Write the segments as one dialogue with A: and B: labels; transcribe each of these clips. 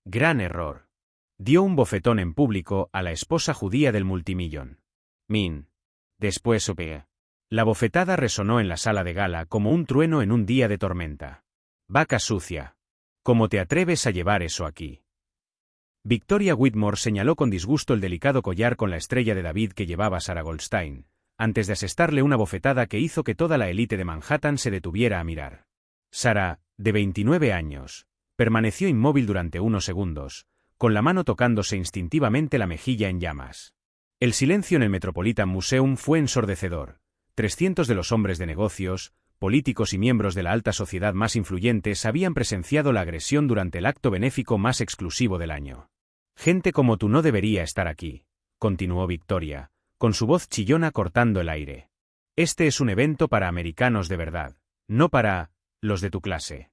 A: Gran error. Dio un bofetón en público a la esposa judía del multimillón. Min. Después supe. La bofetada resonó en la sala de gala como un trueno en un día de tormenta. Vaca sucia. ¿Cómo te atreves a llevar eso aquí? Victoria Whitmore señaló con disgusto el delicado collar con la estrella de David que llevaba Sarah Goldstein, antes de asestarle una bofetada que hizo que toda la élite de Manhattan se detuviera a mirar. Sarah, de 29 años, permaneció inmóvil durante unos segundos, con la mano tocándose instintivamente la mejilla en llamas. El silencio en el Metropolitan Museum fue ensordecedor. 300 de los hombres de negocios, políticos y miembros de la alta sociedad más influyentes habían presenciado la agresión durante el acto benéfico más exclusivo del año. Gente como tú no debería estar aquí, continuó Victoria, con su voz chillona cortando el aire. Este es un evento para americanos de verdad, no para los de tu clase.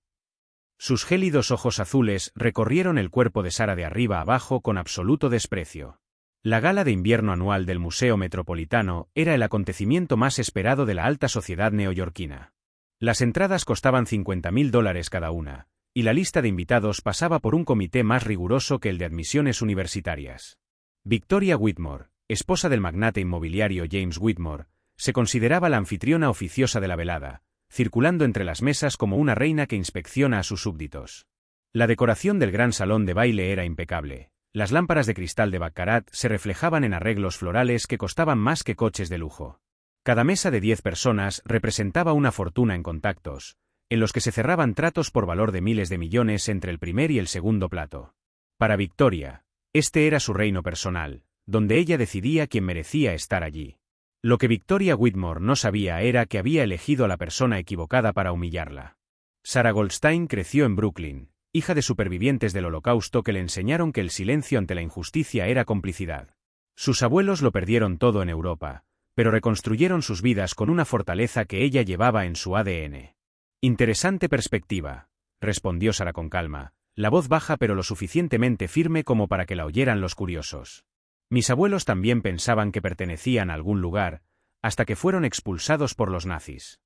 A: Sus gélidos ojos azules recorrieron el cuerpo de Sarah de arriba a abajo con absoluto desprecio. La gala de invierno anual del Museo Metropolitano era el acontecimiento más esperado de la alta sociedad neoyorquina. Las entradas costaban $50.000 cada una, y la lista de invitados pasaba por un comité más riguroso que el de admisiones universitarias. Victoria Whitmore, esposa del magnate inmobiliario James Whitmore, se consideraba la anfitriona oficiosa de la velada, circulando entre las mesas como una reina que inspecciona a sus súbditos. La decoración del gran salón de baile era impecable. Las lámparas de cristal de Baccarat se reflejaban en arreglos florales que costaban más que coches de lujo. Cada mesa de 10 personas representaba una fortuna en contactos, en los que se cerraban tratos por valor de miles de millones entre el primer y el segundo plato. Para Victoria, este era su reino personal, donde ella decidía quién merecía estar allí. Lo que Victoria Whitmore no sabía era que había elegido a la persona equivocada para humillarla. Sarah Goldstein creció en Brooklyn, hija de supervivientes del Holocausto que le enseñaron que el silencio ante la injusticia era complicidad. Sus abuelos lo perdieron todo en Europa, pero reconstruyeron sus vidas con una fortaleza que ella llevaba en su ADN. Interesante perspectiva, respondió Sarah con calma, la voz baja pero lo suficientemente firme como para que la oyeran los curiosos. Mis abuelos también pensaban que pertenecían a algún lugar, hasta que fueron expulsados por los nazis.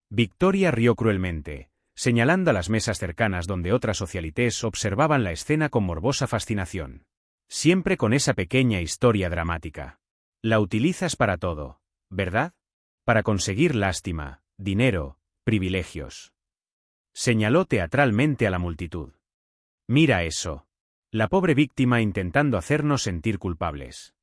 A: Victoria rió cruelmente, señalando a las mesas cercanas donde otras socialites observaban la escena con morbosa fascinación. Siempre con esa pequeña historia dramática. La utilizas para todo, ¿verdad? Para conseguir lástima, dinero, privilegios. Señaló teatralmente a la multitud. Mira eso. La pobre víctima intentando hacernos sentir culpables.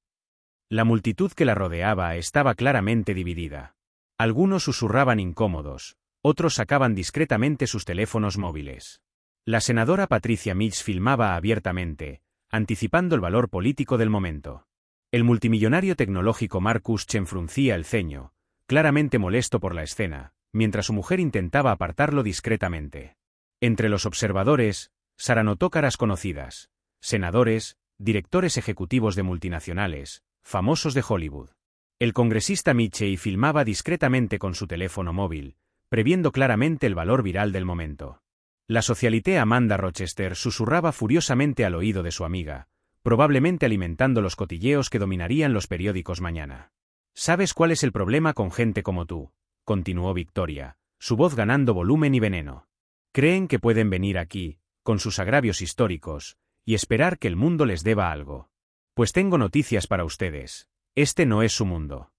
A: La multitud que la rodeaba estaba claramente dividida. Algunos susurraban incómodos, otros sacaban discretamente sus teléfonos móviles. La senadora Patricia Mitch filmaba abiertamente, anticipando el valor político del momento. El multimillonario tecnológico Marcus Chen fruncía el ceño, claramente molesto por la escena, mientras su mujer intentaba apartarlo discretamente. Entre los observadores, Sarah notó caras conocidas. Senadores, directores ejecutivos de multinacionales, famosos de Hollywood. El congresista Mitchell filmaba discretamente con su teléfono móvil, previendo claramente el valor viral del momento. La socialité Amanda Rochester susurraba furiosamente al oído de su amiga, probablemente alimentando los cotilleos que dominarían los periódicos mañana. ¿Sabes cuál es el problema con gente como tú?, continuó Victoria, su voz ganando volumen y veneno. Creen que pueden venir aquí, con sus agravios históricos, y esperar que el mundo les deba algo. Pues tengo noticias para ustedes. Este no es su mundo.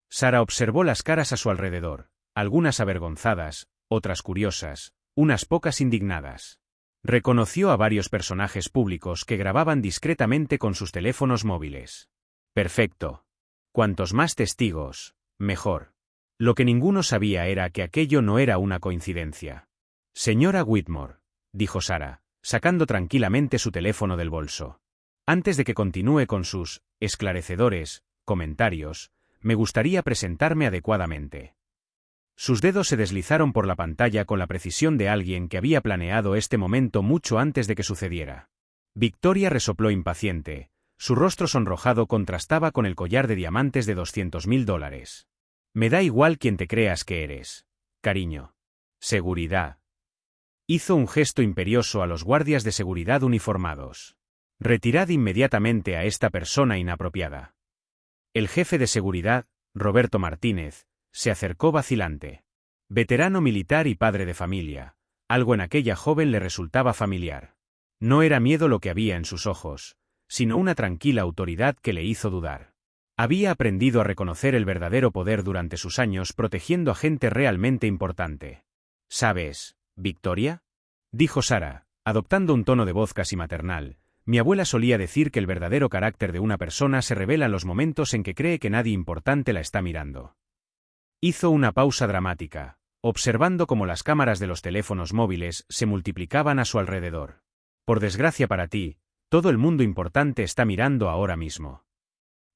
A: Sarah observó las caras a su alrededor, algunas avergonzadas, otras curiosas, unas pocas indignadas. Reconoció a varios personajes públicos que grababan discretamente con sus teléfonos móviles. Perfecto. Cuantos más testigos, mejor. Lo que ninguno sabía era que aquello no era una coincidencia. Señora Whitmore, dijo Sarah, sacando tranquilamente su teléfono del bolso. Antes de que continúe con sus esclarecedores comentarios, me gustaría presentarme adecuadamente. Sus dedos se deslizaron por la pantalla con la precisión de alguien que había planeado este momento mucho antes de que sucediera. Victoria resopló impaciente, su rostro sonrojado contrastaba con el collar de diamantes de $200.000. Me da igual quién te creas que eres, cariño. Seguridad. Hizo un gesto imperioso a los guardias de seguridad uniformados. Retirad inmediatamente a esta persona inapropiada. El jefe de seguridad, Roberto Martínez, se acercó vacilante. Veterano militar y padre de familia, algo en aquella joven le resultaba familiar. No era miedo lo que había en sus ojos, sino una tranquila autoridad que le hizo dudar. Había aprendido a reconocer el verdadero poder durante sus años protegiendo a gente realmente importante. ¿Sabes, Victoria?, dijo Sara, adoptando un tono de voz casi maternal. Mi abuela solía decir que el verdadero carácter de una persona se revela en los momentos en que cree que nadie importante la está mirando. Hizo una pausa dramática, observando cómo las cámaras de los teléfonos móviles se multiplicaban a su alrededor. Por desgracia para ti, todo el mundo importante está mirando ahora mismo.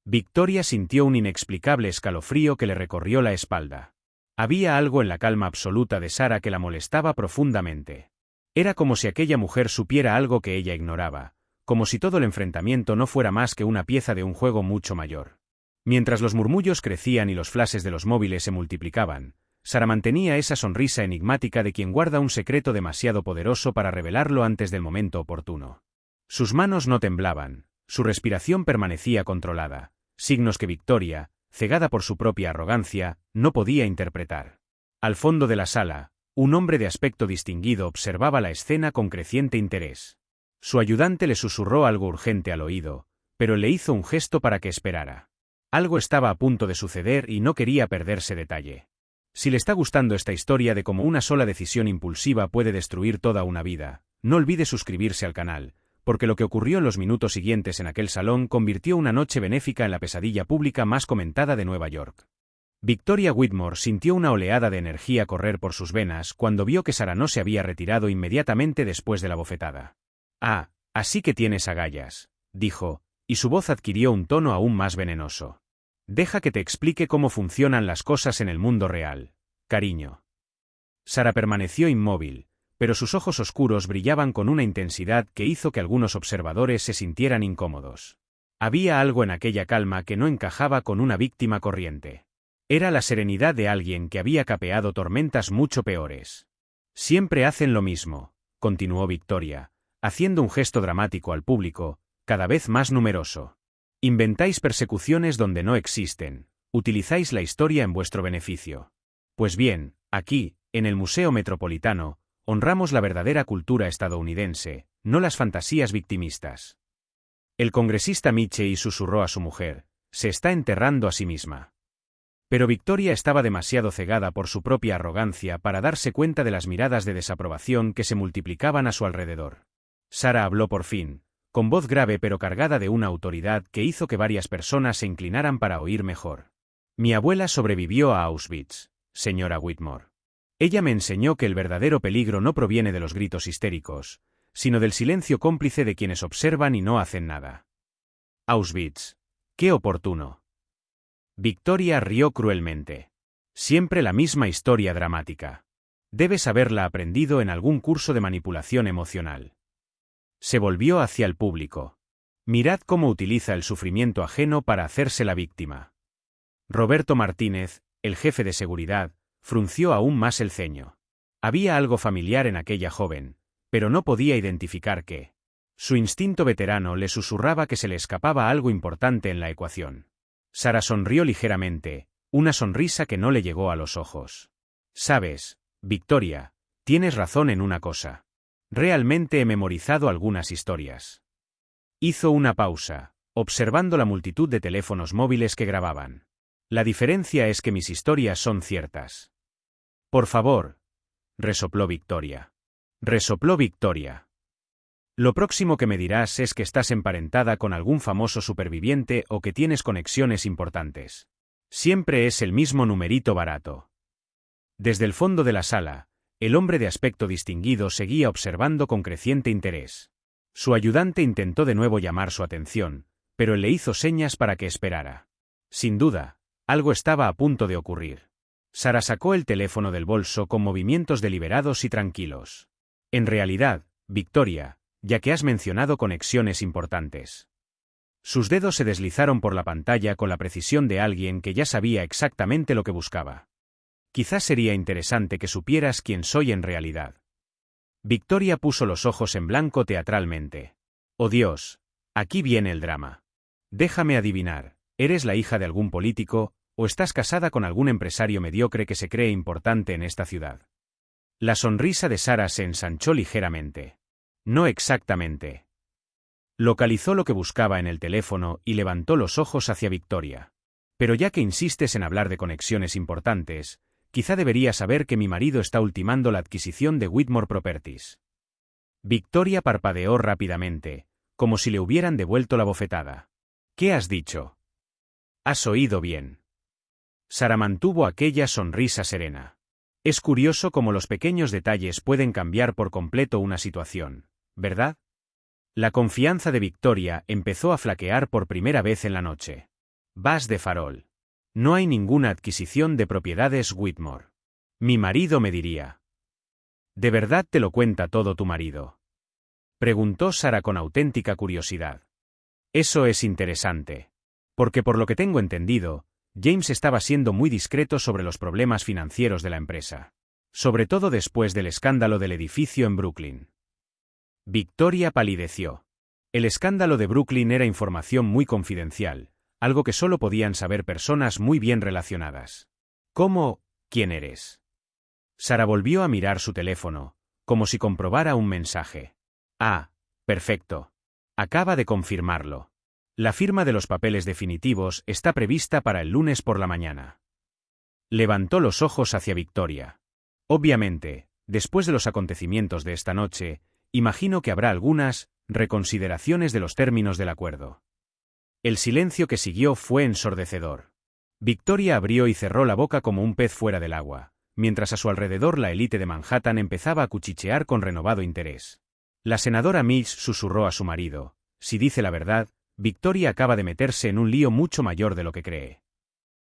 A: Victoria sintió un inexplicable escalofrío que le recorrió la espalda. Había algo en la calma absoluta de Sara que la molestaba profundamente. Era como si aquella mujer supiera algo que ella ignoraba, como si todo el enfrentamiento no fuera más que una pieza de un juego mucho mayor. Mientras los murmullos crecían y los flashes de los móviles se multiplicaban, Sara mantenía esa sonrisa enigmática de quien guarda un secreto demasiado poderoso para revelarlo antes del momento oportuno. Sus manos no temblaban, su respiración permanecía controlada, signos que Victoria, cegada por su propia arrogancia, no podía interpretar. Al fondo de la sala, un hombre de aspecto distinguido observaba la escena con creciente interés. Su ayudante le susurró algo urgente al oído, pero le hizo un gesto para que esperara. Algo estaba a punto de suceder y no quería perderse detalle. Si le está gustando esta historia de cómo una sola decisión impulsiva puede destruir toda una vida, no olvide suscribirse al canal, porque lo que ocurrió en los minutos siguientes en aquel salón convirtió una noche benéfica en la pesadilla pública más comentada de Nueva York. Victoria Whitmore sintió una oleada de energía correr por sus venas cuando vio que Sara no se había retirado inmediatamente después de la bofetada. «Ah, así que tienes agallas», dijo, y su voz adquirió un tono aún más venenoso. «Deja que te explique cómo funcionan las cosas en el mundo real, cariño». Sara permaneció inmóvil, pero sus ojos oscuros brillaban con una intensidad que hizo que algunos observadores se sintieran incómodos. Había algo en aquella calma que no encajaba con una víctima corriente. Era la serenidad de alguien que había capeado tormentas mucho peores. «Siempre hacen lo mismo», continuó Victoria, haciendo un gesto dramático al público, cada vez más numeroso. «Inventáis persecuciones donde no existen, utilizáis la historia en vuestro beneficio. Pues bien, aquí, en el Museo Metropolitano, honramos la verdadera cultura estadounidense, no las fantasías victimistas». El congresista Michey susurró a su mujer, «Se está enterrando a sí misma». Pero Victoria estaba demasiado cegada por su propia arrogancia para darse cuenta de las miradas de desaprobación que se multiplicaban a su alrededor. Sara habló por fin, con voz grave pero cargada de una autoridad que hizo que varias personas se inclinaran para oír mejor. «Mi abuela sobrevivió a Auschwitz, señora Whitmore. Ella me enseñó que el verdadero peligro no proviene de los gritos histéricos, sino del silencio cómplice de quienes observan y no hacen nada». «Auschwitz. Qué oportuno». Victoria rió cruelmente. «Siempre la misma historia dramática. Debes haberla aprendido en algún curso de manipulación emocional». Se volvió hacia el público. «Mirad cómo utiliza el sufrimiento ajeno para hacerse la víctima». Roberto Martínez, el jefe de seguridad, frunció aún más el ceño. Había algo familiar en aquella joven, pero no podía identificar qué. Su instinto veterano le susurraba que se le escapaba algo importante en la ecuación. Sara sonrió ligeramente, una sonrisa que no le llegó a los ojos. «Sabes, Victoria, tienes razón en una cosa. Realmente he memorizado algunas historias». Hizo una pausa, observando la multitud de teléfonos móviles que grababan. «La diferencia es que mis historias son ciertas». «Por favor», resopló Victoria. Resopló Victoria. «Lo próximo que me dirás es que estás emparentada con algún famoso superviviente o que tienes conexiones importantes. Siempre es el mismo numerito barato». Desde el fondo de la sala, el hombre de aspecto distinguido seguía observando con creciente interés. Su ayudante intentó de nuevo llamar su atención, pero él le hizo señas para que esperara. Sin duda, algo estaba a punto de ocurrir. Sara sacó el teléfono del bolso con movimientos deliberados y tranquilos. «En realidad, Victoria, ya que has mencionado conexiones importantes». Sus dedos se deslizaron por la pantalla con la precisión de alguien que ya sabía exactamente lo que buscaba. «Quizás sería interesante que supieras quién soy en realidad». Victoria puso los ojos en blanco teatralmente. «Oh Dios, aquí viene el drama. Déjame adivinar, ¿eres la hija de algún político, o estás casada con algún empresario mediocre que se cree importante en esta ciudad?» La sonrisa de Sara se ensanchó ligeramente. No exactamente. Localizó lo que buscaba en el teléfono y levantó los ojos hacia Victoria. Pero ya que insistes en hablar de conexiones importantes, quizá debería saber que mi marido está ultimando la adquisición de Whitmore Properties. Victoria parpadeó rápidamente, como si le hubieran devuelto la bofetada. ¿Qué has dicho? Has oído bien. Sara mantuvo aquella sonrisa serena. Es curioso cómo los pequeños detalles pueden cambiar por completo una situación, ¿verdad? La confianza de Victoria empezó a flaquear por primera vez en la noche. Vas de farol. No hay ninguna adquisición de propiedades Whitmore. Mi marido me diría. ¿De verdad te lo cuenta todo tu marido? Preguntó Sara con auténtica curiosidad. Eso es interesante. Porque por lo que tengo entendido, James estaba siendo muy discreto sobre los problemas financieros de la empresa. Sobre todo después del escándalo del edificio en Brooklyn. Victoria palideció. El escándalo de Brooklyn era información muy confidencial, algo que solo podían saber personas muy bien relacionadas. ¿Cómo? ¿Quién eres? Sara volvió a mirar su teléfono, como si comprobara un mensaje. Ah, perfecto. Acaba de confirmarlo. La firma de los papeles definitivos está prevista para el lunes por la mañana. Levantó los ojos hacia Victoria. Obviamente, después de los acontecimientos de esta noche, imagino que habrá algunas reconsideraciones de los términos del acuerdo. El silencio que siguió fue ensordecedor. Victoria abrió y cerró la boca como un pez fuera del agua, mientras a su alrededor la élite de Manhattan empezaba a cuchichear con renovado interés. La senadora Mills susurró a su marido: si dice la verdad, Victoria acaba de meterse en un lío mucho mayor de lo que cree.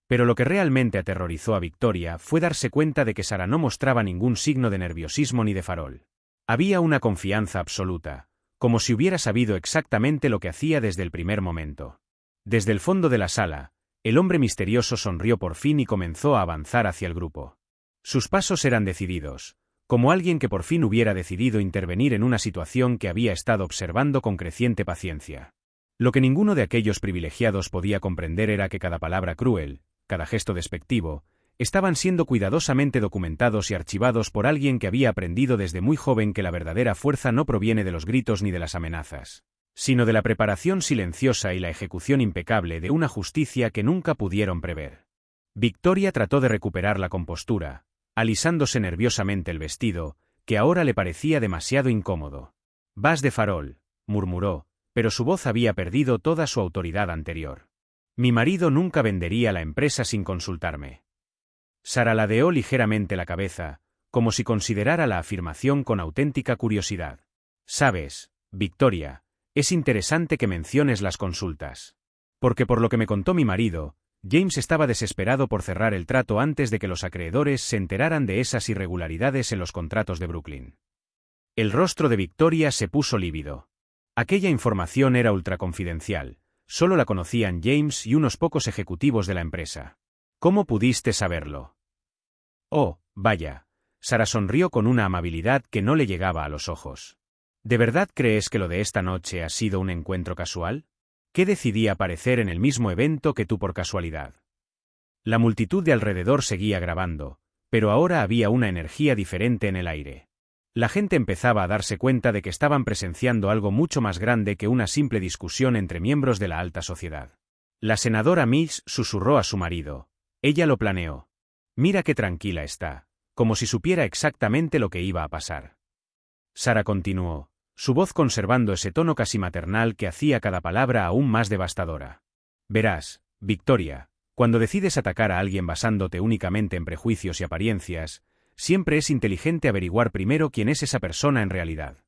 A: Pero lo que realmente aterrorizó a Victoria fue darse cuenta de que Sara no mostraba ningún signo de nerviosismo ni de farol. Había una confianza absoluta, como si hubiera sabido exactamente lo que hacía desde el primer momento. Desde el fondo de la sala, el hombre misterioso sonrió por fin y comenzó a avanzar hacia el grupo. Sus pasos eran decididos, como alguien que por fin hubiera decidido intervenir en una situación que había estado observando con creciente paciencia. Lo que ninguno de aquellos privilegiados podía comprender era que cada palabra cruel, cada gesto despectivo, estaban siendo cuidadosamente documentados y archivados por alguien que había aprendido desde muy joven que la verdadera fuerza no proviene de los gritos ni de las amenazas, sino de la preparación silenciosa y la ejecución impecable de una justicia que nunca pudieron prever. Victoria trató de recuperar la compostura, alisándose nerviosamente el vestido, que ahora le parecía demasiado incómodo. «Vas de farol», murmuró, pero su voz había perdido toda su autoridad anterior. «Mi marido nunca vendería la empresa sin consultarme». Sara ladeó ligeramente la cabeza, como si considerara la afirmación con auténtica curiosidad. «Sabes, Victoria, es interesante que menciones las consultas. Porque por lo que me contó mi marido, James estaba desesperado por cerrar el trato antes de que los acreedores se enteraran de esas irregularidades en los contratos de Brooklyn». El rostro de Victoria se puso lívido. Aquella información era ultraconfidencial, solo la conocían James y unos pocos ejecutivos de la empresa. ¿Cómo pudiste saberlo? Oh, vaya. Sara sonrió con una amabilidad que no le llegaba a los ojos. ¿De verdad crees que lo de esta noche ha sido un encuentro casual? ¿Qué decidí aparecer en el mismo evento que tú por casualidad? La multitud de alrededor seguía grabando, pero ahora había una energía diferente en el aire. La gente empezaba a darse cuenta de que estaban presenciando algo mucho más grande que una simple discusión entre miembros de la alta sociedad. La senadora Mills susurró a su marido. Ella lo planeó. Mira qué tranquila está, como si supiera exactamente lo que iba a pasar. Sara continuó, su voz conservando ese tono casi maternal que hacía cada palabra aún más devastadora. Verás, Victoria, cuando decides atacar a alguien basándote únicamente en prejuicios y apariencias, siempre es inteligente averiguar primero quién es esa persona en realidad.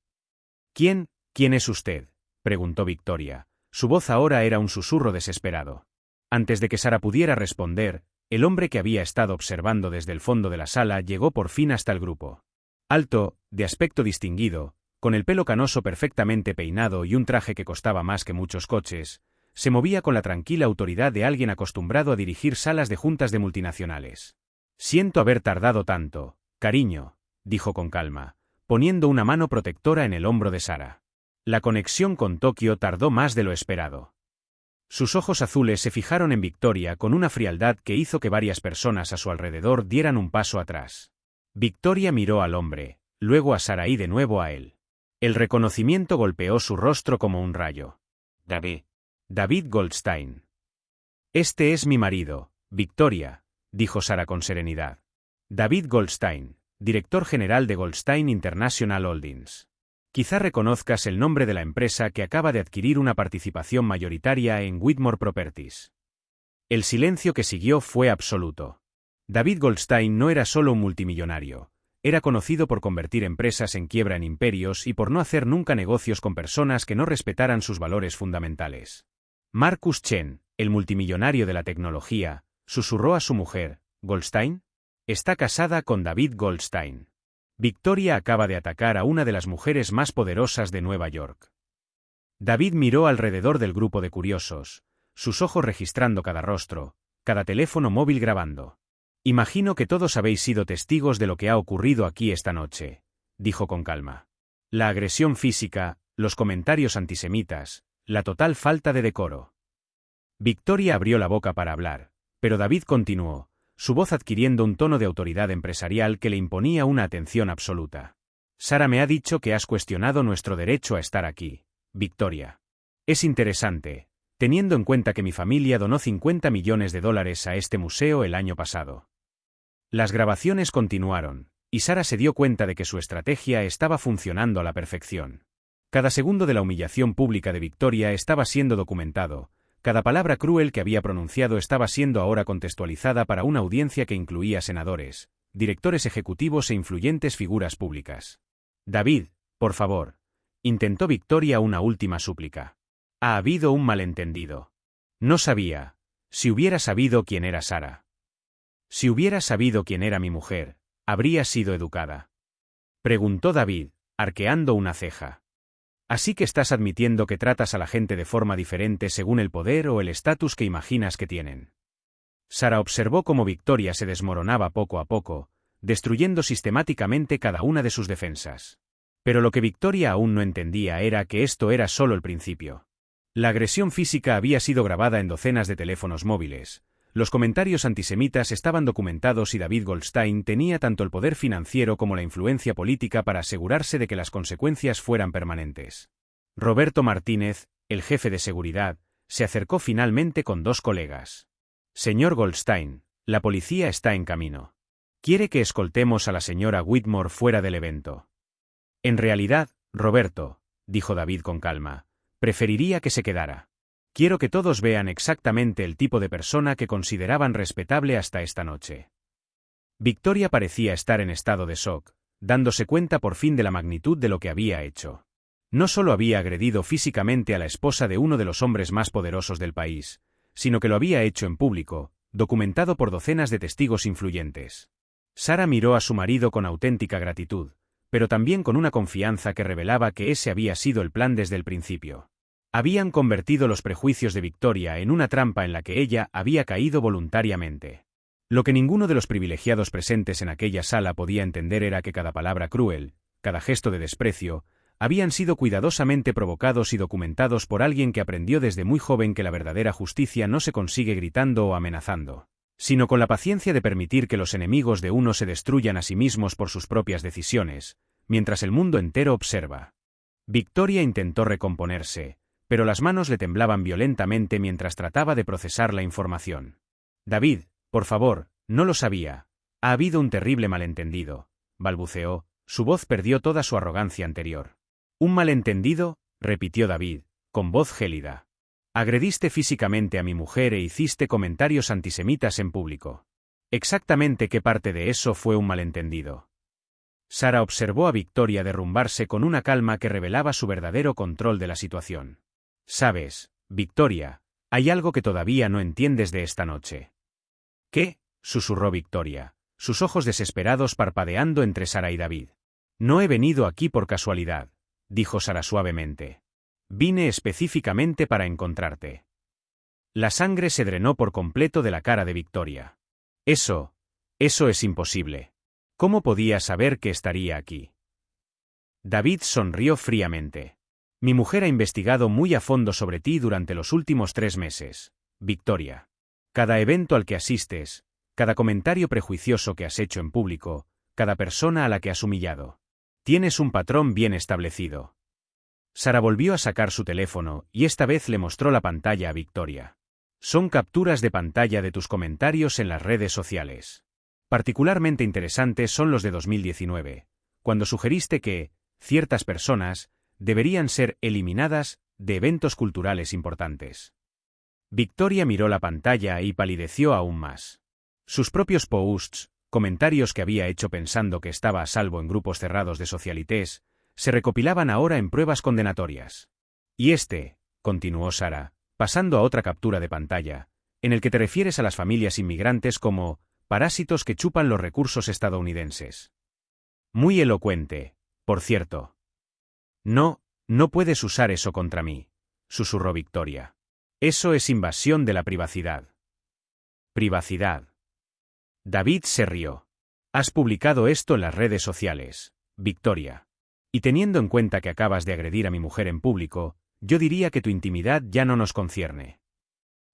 A: ¿Quién es usted?, preguntó Victoria. Su voz ahora era un susurro desesperado. Antes de que Sara pudiera responder, el hombre que había estado observando desde el fondo de la sala llegó por fin hasta el grupo. Alto, de aspecto distinguido, con el pelo canoso perfectamente peinado y un traje que costaba más que muchos coches, se movía con la tranquila autoridad de alguien acostumbrado a dirigir salas de juntas de multinacionales. «Siento haber tardado tanto, cariño», dijo con calma, poniendo una mano protectora en el hombro de Sara. La conexión con Tokio tardó más de lo esperado. Sus ojos azules se fijaron en Victoria con una frialdad que hizo que varias personas a su alrededor dieran un paso atrás. Victoria miró al hombre, luego a Sara y de nuevo a él. El reconocimiento golpeó su rostro como un rayo. David Goldstein. Este es mi marido, Victoria, dijo Sara con serenidad. David Goldstein, director general de Goldstein International Holdings. Quizá reconozcas el nombre de la empresa que acaba de adquirir una participación mayoritaria en Whitmore Properties. El silencio que siguió fue absoluto. David Goldstein no era solo un multimillonario, era conocido por convertir empresas en quiebra en imperios y por no hacer nunca negocios con personas que no respetaran sus valores fundamentales. Marcus Chen, el multimillonario de la tecnología, susurró a su mujer, ¿Goldstein? Está casada con David Goldstein. Victoria acaba de atacar a una de las mujeres más poderosas de Nueva York. David miró alrededor del grupo de curiosos, sus ojos registrando cada rostro, cada teléfono móvil grabando. Imagino que todos habéis sido testigos de lo que ha ocurrido aquí esta noche, dijo con calma. La agresión física, los comentarios antisemitas, la total falta de decoro. Victoria abrió la boca para hablar, pero David continuó, su voz adquiriendo un tono de autoridad empresarial que le imponía una atención absoluta. Sara me ha dicho que has cuestionado nuestro derecho a estar aquí, Victoria. Es interesante, teniendo en cuenta que mi familia donó $50 millones a este museo el año pasado. Las grabaciones continuaron, y Sara se dio cuenta de que su estrategia estaba funcionando a la perfección. Cada segundo de la humillación pública de Victoria estaba siendo documentado, cada palabra cruel que había pronunciado estaba siendo ahora contextualizada para una audiencia que incluía senadores, directores ejecutivos e influyentes figuras públicas. David, por favor, intentó Victoria una última súplica. Ha habido un malentendido. No sabía. Si hubiera sabido quién era Sara. Si hubiera sabido quién era mi mujer, habría sido educada. Preguntó David, arqueando una ceja. Así que estás admitiendo que tratas a la gente de forma diferente según el poder o el estatus que imaginas que tienen. Sara observó cómo Victoria se desmoronaba poco a poco, destruyendo sistemáticamente cada una de sus defensas. Pero lo que Victoria aún no entendía era que esto era solo el principio. La agresión física había sido grabada en docenas de teléfonos móviles. Los comentarios antisemitas estaban documentados y David Goldstein tenía tanto el poder financiero como la influencia política para asegurarse de que las consecuencias fueran permanentes. Roberto Martínez, el jefe de seguridad, se acercó finalmente con dos colegas. Señor Goldstein, la policía está en camino. Quiere que escoltemos a la señora Whitmore fuera del evento. En realidad, Roberto, dijo David con calma, preferiría que se quedara. Quiero que todos vean exactamente el tipo de persona que consideraban respetable hasta esta noche. Victoria parecía estar en estado de shock, dándose cuenta por fin de la magnitud de lo que había hecho. No solo había agredido físicamente a la esposa de uno de los hombres más poderosos del país, sino que lo había hecho en público, documentado por docenas de testigos influyentes. Sara miró a su marido con auténtica gratitud, pero también con una confianza que revelaba que ese había sido el plan desde el principio. Habían convertido los prejuicios de Victoria en una trampa en la que ella había caído voluntariamente. Lo que ninguno de los privilegiados presentes en aquella sala podía entender era que cada palabra cruel, cada gesto de desprecio, habían sido cuidadosamente provocados y documentados por alguien que aprendió desde muy joven que la verdadera justicia no se consigue gritando o amenazando, sino con la paciencia de permitir que los enemigos de uno se destruyan a sí mismos por sus propias decisiones, mientras el mundo entero observa. Victoria intentó recomponerse, pero las manos le temblaban violentamente mientras trataba de procesar la información. David, por favor, no lo sabía. Ha habido un terrible malentendido, balbuceó, su voz perdió toda su arrogancia anterior. ¿Un malentendido?, repitió David, con voz gélida. Agrediste físicamente a mi mujer e hiciste comentarios antisemitas en público. ¿Exactamente qué parte de eso fue un malentendido? Sara observó a Victoria derrumbarse con una calma que revelaba su verdadero control de la situación. Sabes, Victoria, hay algo que todavía no entiendes de esta noche. ¿Qué?, susurró Victoria, sus ojos desesperados parpadeando entre Sara y David. No he venido aquí por casualidad, dijo Sara suavemente. Vine específicamente para encontrarte. La sangre se drenó por completo de la cara de Victoria. Eso es imposible. ¿Cómo podía saber que estaría aquí? David sonrió fríamente. Mi mujer ha investigado muy a fondo sobre ti durante los últimos 3 meses, Victoria. Cada evento al que asistes, cada comentario prejuicioso que has hecho en público, cada persona a la que has humillado. Tienes un patrón bien establecido. Sara volvió a sacar su teléfono y esta vez le mostró la pantalla a Victoria. Son capturas de pantalla de tus comentarios en las redes sociales. Particularmente interesantes son los de 2019, cuando sugeriste que ciertas personas deberían ser eliminadas de eventos culturales importantes. Victoria miró la pantalla y palideció aún más. Sus propios posts, comentarios que había hecho pensando que estaba a salvo en grupos cerrados de socialites, se recopilaban ahora en pruebas condenatorias. Y continuó Sara, pasando a otra captura de pantalla, en el que te refieres a las familias inmigrantes como parásitos que chupan los recursos estadounidenses. Muy elocuente, por cierto. No puedes usar eso contra mí, susurró Victoria. Eso es invasión de la privacidad. Privacidad. David se rió. Has publicado esto en las redes sociales, Victoria. Y teniendo en cuenta que acabas de agredir a mi mujer en público, yo diría que tu intimidad ya no nos concierne.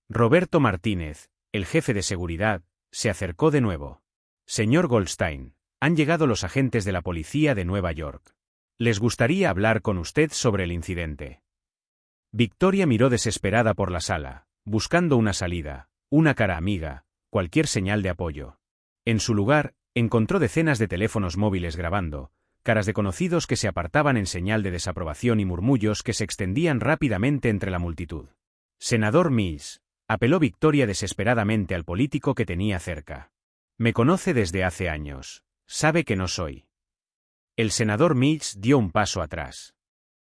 A: Roberto Martínez, el jefe de seguridad, se acercó de nuevo. Señor Goldstein, han llegado los agentes de la policía de Nueva York. Les gustaría hablar con usted sobre el incidente. Victoria miró desesperada por la sala, buscando una salida, una cara amiga, cualquier señal de apoyo. En su lugar, encontró decenas de teléfonos móviles grabando, caras de conocidos que se apartaban en señal de desaprobación y murmullos que se extendían rápidamente entre la multitud. Senador Mills, apeló Victoria desesperadamente al político que tenía cerca. Me conoce desde hace años, sabe que no soy. El senador Mills dio un paso atrás.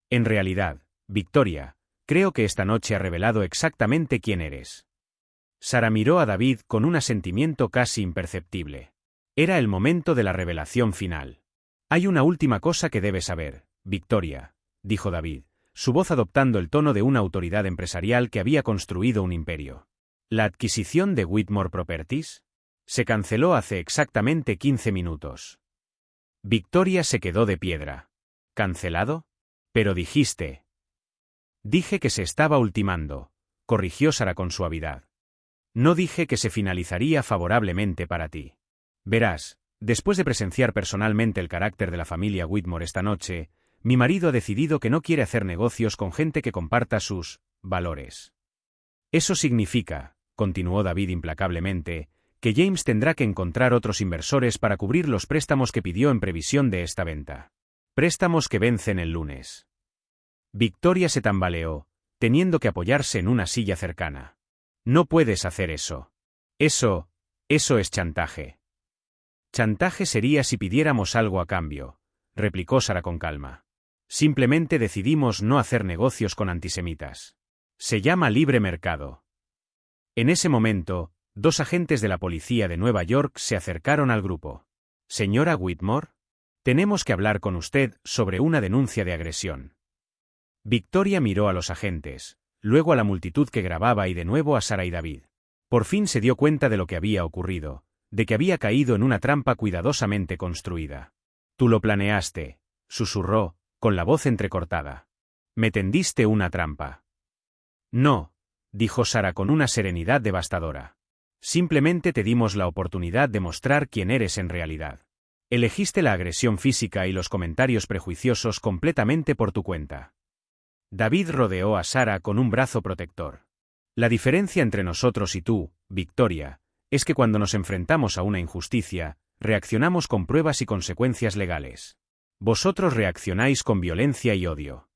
A: En realidad, Victoria, creo que esta noche ha revelado exactamente quién eres. Sara miró a David con un asentimiento casi imperceptible. Era el momento de la revelación final. Hay una última cosa que debes saber, Victoria, dijo David, su voz adoptando el tono de una autoridad empresarial que había construido un imperio. ¿La adquisición de Whitmore Properties? Se canceló hace exactamente 15 minutos. Victoria se quedó de piedra. ¿Cancelado? Pero dijiste. Dije que se estaba ultimando, corrigió Sara con suavidad. No dije que se finalizaría favorablemente para ti. Verás, después de presenciar personalmente el carácter de la familia Whitmore esta noche, mi marido ha decidido que no quiere hacer negocios con gente que comparta sus valores. Eso significa, continuó David implacablemente, que James tendrá que encontrar otros inversores para cubrir los préstamos que pidió en previsión de esta venta. Préstamos que vencen el lunes. Victoria se tambaleó, teniendo que apoyarse en una silla cercana. No puedes hacer eso. Eso es chantaje. Chantaje sería si pidiéramos algo a cambio, replicó Sara con calma. Simplemente decidimos no hacer negocios con antisemitas. Se llama libre mercado. En ese momento, dos agentes de la policía de Nueva York se acercaron al grupo. Señora Whitmore, tenemos que hablar con usted sobre una denuncia de agresión. Victoria miró a los agentes, luego a la multitud que grababa y de nuevo a Sara y David. Por fin se dio cuenta de lo que había ocurrido, de que había caído en una trampa cuidadosamente construida. Tú lo planeaste, susurró, con la voz entrecortada. Me tendiste una trampa. No, dijo Sara con una serenidad devastadora. Simplemente te dimos la oportunidad de mostrar quién eres en realidad. Elegiste la agresión física y los comentarios prejuiciosos completamente por tu cuenta. David rodeó a Sara con un brazo protector. La diferencia entre nosotros y tú, Victoria, es que cuando nos enfrentamos a una injusticia, reaccionamos con pruebas y consecuencias legales. Vosotros reaccionáis con violencia y odio.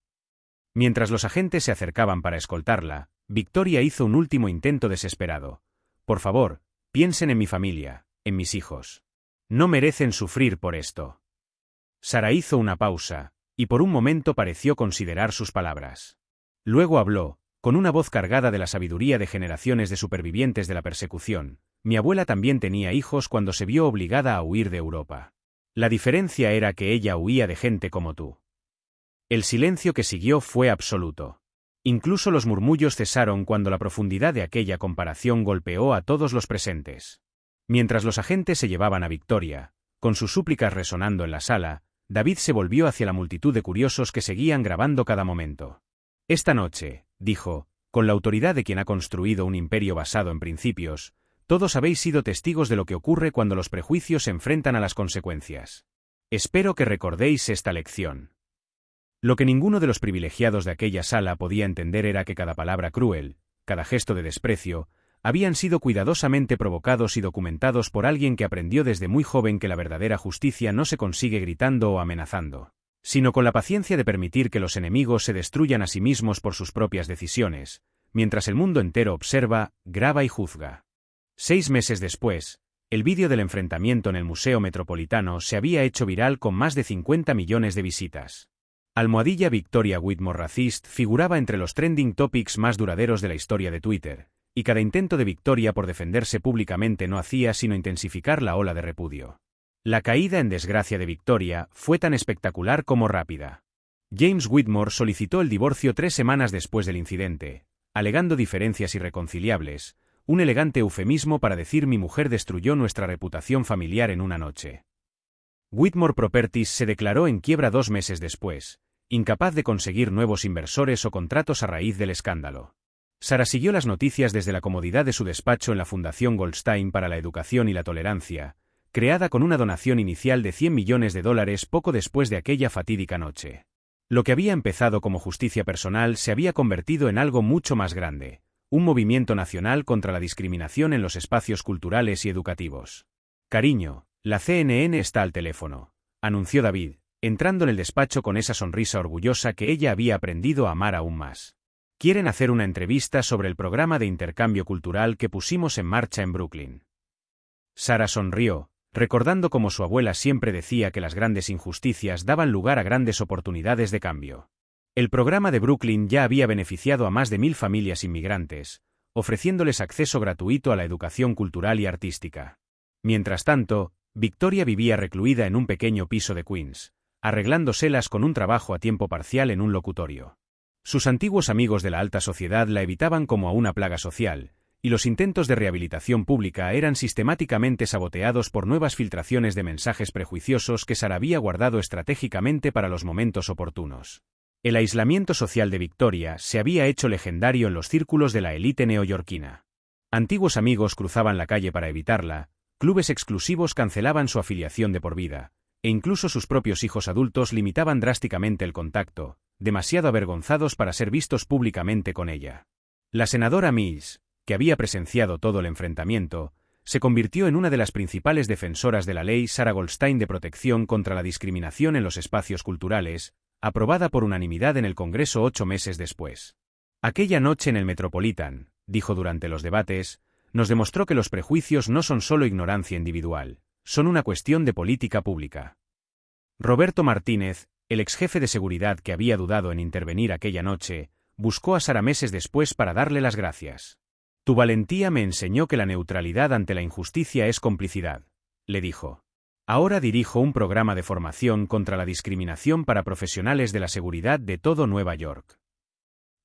A: Mientras los agentes se acercaban para escoltarla, Victoria hizo un último intento desesperado. Por favor, piensen en mi familia, en mis hijos. No merecen sufrir por esto. Sara hizo una pausa, y por un momento pareció considerar sus palabras. Luego habló, con una voz cargada de la sabiduría de generaciones de supervivientes de la persecución. Mi abuela también tenía hijos cuando se vio obligada a huir de Europa. La diferencia era que ella huía de gente como tú. El silencio que siguió fue absoluto. Incluso los murmullos cesaron cuando la profundidad de aquella comparación golpeó a todos los presentes. Mientras los agentes se llevaban a Victoria, con sus súplicas resonando en la sala, David se volvió hacia la multitud de curiosos que seguían grabando cada momento. Esta noche, dijo, con la autoridad de quien ha construido un imperio basado en principios, todos habéis sido testigos de lo que ocurre cuando los prejuicios se enfrentan a las consecuencias. Espero que recordéis esta lección. Lo que ninguno de los privilegiados de aquella sala podía entender era que cada palabra cruel, cada gesto de desprecio, habían sido cuidadosamente provocados y documentados por alguien que aprendió desde muy joven que la verdadera justicia no se consigue gritando o amenazando, sino con la paciencia de permitir que los enemigos se destruyan a sí mismos por sus propias decisiones, mientras el mundo entero observa, graba y juzga. 6 meses después, el vídeo del enfrentamiento en el Museo Metropolitano se había hecho viral con más de 50 millones de visitas. Almohadilla Victoria Whitmore Racist figuraba entre los trending topics más duraderos de la historia de Twitter, y cada intento de Victoria por defenderse públicamente no hacía sino intensificar la ola de repudio. La caída en desgracia de Victoria fue tan espectacular como rápida. James Whitmore solicitó el divorcio 3 semanas después del incidente, alegando diferencias irreconciliables, un elegante eufemismo para decir mi mujer destruyó nuestra reputación familiar en una noche. Whitmore Properties se declaró en quiebra 2 meses después, incapaz de conseguir nuevos inversores o contratos a raíz del escándalo. Sara siguió las noticias desde la comodidad de su despacho en la Fundación Goldstein para la Educación y la Tolerancia, creada con una donación inicial de $100 millones poco después de aquella fatídica noche. Lo que había empezado como justicia personal se había convertido en algo mucho más grande, un movimiento nacional contra la discriminación en los espacios culturales y educativos. Cariño, la CNN está al teléfono, anunció David, entrando en el despacho con esa sonrisa orgullosa que ella había aprendido a amar aún más. Quieren hacer una entrevista sobre el programa de intercambio cultural que pusimos en marcha en Brooklyn. Sara sonrió, recordando cómo su abuela siempre decía que las grandes injusticias daban lugar a grandes oportunidades de cambio. El programa de Brooklyn ya había beneficiado a más de 1000 familias inmigrantes, ofreciéndoles acceso gratuito a la educación cultural y artística. Mientras tanto, Victoria vivía recluida en un pequeño piso de Queens, arreglándoselas con un trabajo a tiempo parcial en un locutorio. Sus antiguos amigos de la alta sociedad la evitaban como a una plaga social, y los intentos de rehabilitación pública eran sistemáticamente saboteados por nuevas filtraciones de mensajes prejuiciosos que Sara había guardado estratégicamente para los momentos oportunos. El aislamiento social de Victoria se había hecho legendario en los círculos de la élite neoyorquina. Antiguos amigos cruzaban la calle para evitarla, clubes exclusivos cancelaban su afiliación de por vida, e incluso sus propios hijos adultos limitaban drásticamente el contacto, demasiado avergonzados para ser vistos públicamente con ella. La senadora Mills, que había presenciado todo el enfrentamiento, se convirtió en una de las principales defensoras de la ley Sara Goldstein de protección contra la discriminación en los espacios culturales, aprobada por unanimidad en el Congreso 8 meses después. Aquella noche en el Metropolitan, dijo durante los debates, nos demostró que los prejuicios no son solo ignorancia individual, son una cuestión de política pública. Roberto Martínez, el exjefe de seguridad que había dudado en intervenir aquella noche, buscó a Sara meses después para darle las gracias. Tu valentía me enseñó que la neutralidad ante la injusticia es complicidad, le dijo. Ahora dirijo un programa de formación contra la discriminación para profesionales de la seguridad de todo Nueva York.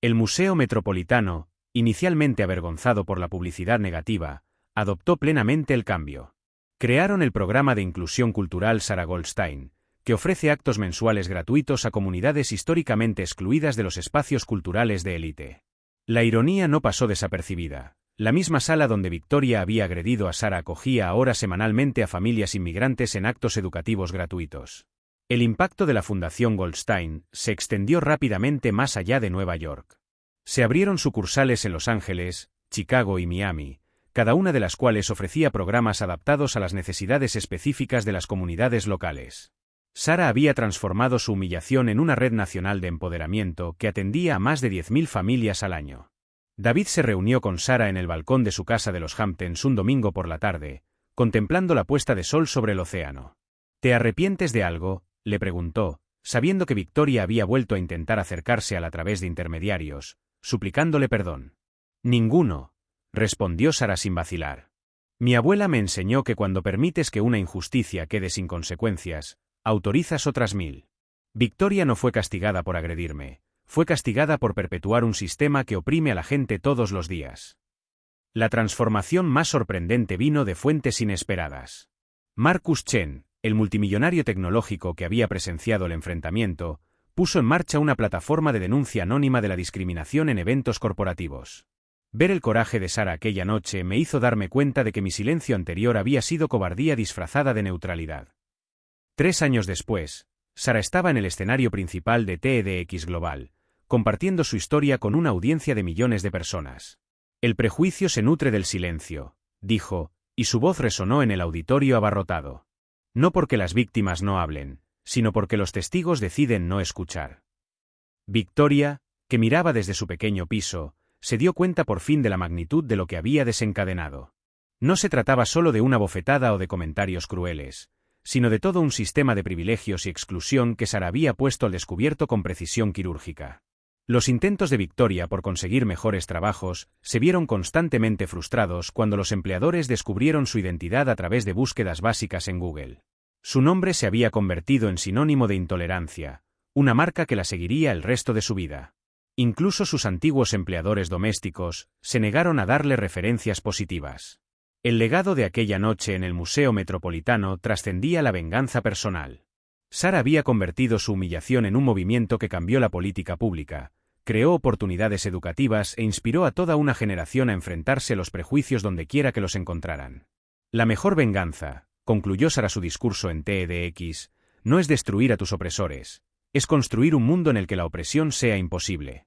A: El Museo Metropolitano, inicialmente avergonzado por la publicidad negativa, adoptó plenamente el cambio. Crearon el programa de inclusión cultural Sara Goldstein, que ofrece actos mensuales gratuitos a comunidades históricamente excluidas de los espacios culturales de élite. La ironía no pasó desapercibida. La misma sala donde Victoria había agredido a Sara acogía ahora semanalmente a familias inmigrantes en actos educativos gratuitos. El impacto de la Fundación Goldstein se extendió rápidamente más allá de Nueva York. Se abrieron sucursales en Los Ángeles, Chicago y Miami, cada una de las cuales ofrecía programas adaptados a las necesidades específicas de las comunidades locales. Sara había transformado su humillación en una red nacional de empoderamiento que atendía a más de 10.000 familias al año. David se reunió con Sara en el balcón de su casa de los Hamptons un domingo por la tarde, contemplando la puesta de sol sobre el océano. ¿Te arrepientes de algo?, le preguntó, sabiendo que Victoria había vuelto a intentar acercarse a él a través de intermediarios, suplicándole perdón. Ninguno, respondió Sara sin vacilar. Mi abuela me enseñó que cuando permites que una injusticia quede sin consecuencias, autorizas otras 1000. Victoria no fue castigada por agredirme, fue castigada por perpetuar un sistema que oprime a la gente todos los días. La transformación más sorprendente vino de fuentes inesperadas. Marcus Chen, el multimillonario tecnológico que había presenciado el enfrentamiento, puso en marcha una plataforma de denuncia anónima de la discriminación en eventos corporativos. Ver el coraje de Sara aquella noche me hizo darme cuenta de que mi silencio anterior había sido cobardía disfrazada de neutralidad. 3 años después, Sara estaba en el escenario principal de TEDx Global, compartiendo su historia con una audiencia de millones de personas. El prejuicio se nutre del silencio, dijo, y su voz resonó en el auditorio abarrotado. No porque las víctimas no hablen, sino porque los testigos deciden no escuchar. Victoria, que miraba desde su pequeño piso, se dio cuenta por fin de la magnitud de lo que había desencadenado. No se trataba solo de una bofetada o de comentarios crueles, sino de todo un sistema de privilegios y exclusión que Sara había puesto al descubierto con precisión quirúrgica. Los intentos de Victoria por conseguir mejores trabajos se vieron constantemente frustrados cuando los empleadores descubrieron su identidad a través de búsquedas básicas en Google. Su nombre se había convertido en sinónimo de intolerancia, una marca que la seguiría el resto de su vida. Incluso sus antiguos empleadores domésticos se negaron a darle referencias positivas. El legado de aquella noche en el Museo Metropolitano trascendía la venganza personal. Sara había convertido su humillación en un movimiento que cambió la política pública, creó oportunidades educativas e inspiró a toda una generación a enfrentarse a los prejuicios dondequiera que los encontraran. La mejor venganza, concluyó Sara su discurso en TEDx, no es destruir a tus opresores, es construir un mundo en el que la opresión sea imposible.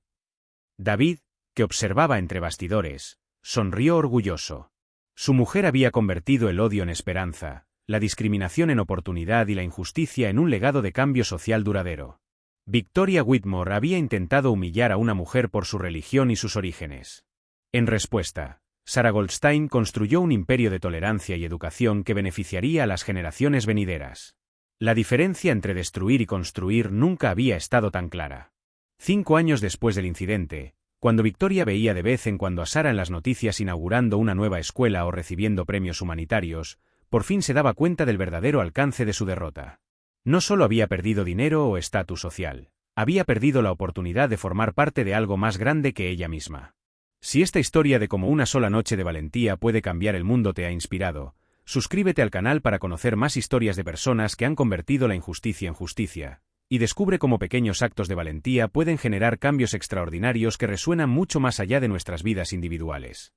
A: David, que observaba entre bastidores, sonrió orgulloso. Su mujer había convertido el odio en esperanza, la discriminación en oportunidad y la injusticia en un legado de cambio social duradero. Victoria Whitmore había intentado humillar a una mujer por su religión y sus orígenes. En respuesta, Sara Goldstein construyó un imperio de tolerancia y educación que beneficiaría a las generaciones venideras. La diferencia entre destruir y construir nunca había estado tan clara. 5 años después del incidente, cuando Victoria veía de vez en cuando a Sara en las noticias inaugurando una nueva escuela o recibiendo premios humanitarios, por fin se daba cuenta del verdadero alcance de su derrota. No solo había perdido dinero o estatus social, había perdido la oportunidad de formar parte de algo más grande que ella misma. Si esta historia de como una sola noche de valentía puede cambiar el mundo te ha inspirado, suscríbete al canal para conocer más historias de personas que han convertido la injusticia en justicia, y descubre cómo pequeños actos de valentía pueden generar cambios extraordinarios que resuenan mucho más allá de nuestras vidas individuales.